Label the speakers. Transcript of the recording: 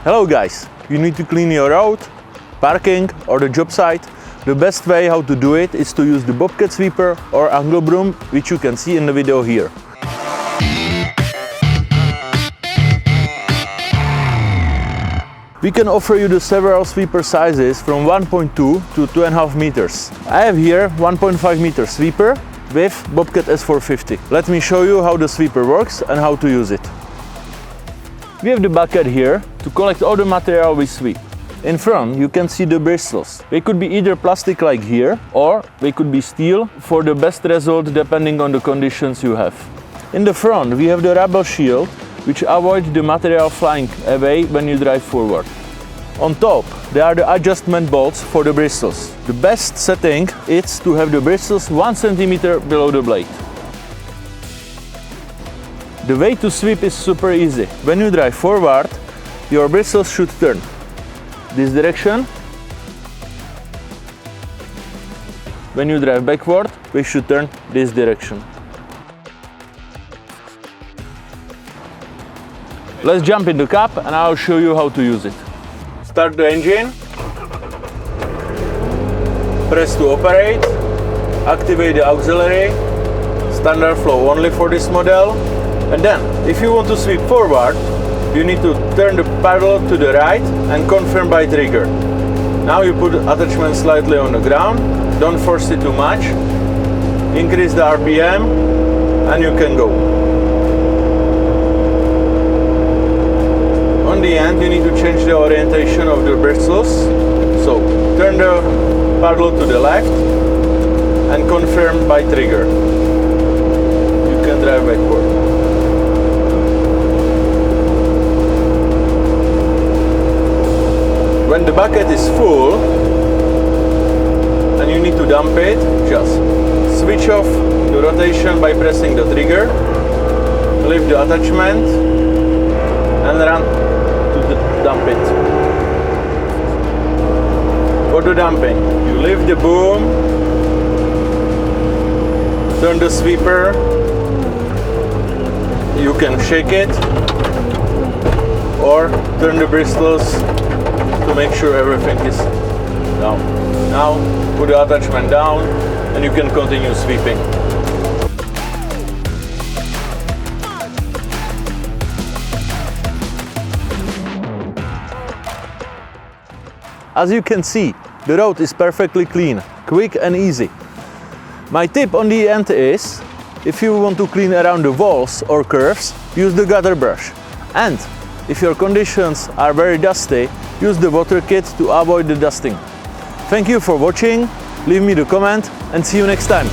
Speaker 1: Hello guys, you need to clean your road, parking or the job site. The best way how to do it is to use the Bobcat Sweeper or angle broom, which you can see in the video here. We can offer you the several sweeper sizes from 1.2 to 2.5 meters. I have here 1.5 meter sweeper with Bobcat S450. Let me show you how the sweeper works and how to use it. We have the bucket here to collect all the material we sweep. In front you can see the bristles. They could be either plastic like here, or they could be steel for the best result depending on the conditions you have. In the front we have the rubber shield, which avoids the material flying away when you drive forward. On top there are the adjustment bolts for the bristles. The best setting is to have the bristles 1 centimeter below the blade. The way to sweep is super easy. When you drive forward, your bristles should turn this direction. When you drive backward, we should turn this direction. Let's jump in the cab and I'll show you how to use it. Start the engine, press to operate, activate the auxiliary, standard flow only for this model. And then, if you want to sweep forward, you need to turn the paddle to the right and confirm by trigger. Now you put the attachment slightly on the ground, don't force it too much, increase the RPM and you can go. On the end you need to change the orientation of the bristles, so turn the paddle to the left and confirm by trigger. You can drive backward. When the bucket is full and you need to dump it, just switch off the rotation by pressing the trigger, lift the attachment and run to dump it. For the dumping, you lift the boom, turn the sweeper, you can shake it or turn the bristles to make sure everything is down. Now put the attachment down and you can continue sweeping. As you can see, the road is perfectly clean, quick and easy. My tip on the end is, if you want to clean around the walls or curves, use the gutter brush. And if your conditions are very dusty, use the water kit to avoid the dusting. Thank you for watching, leave me the comment and see you next time.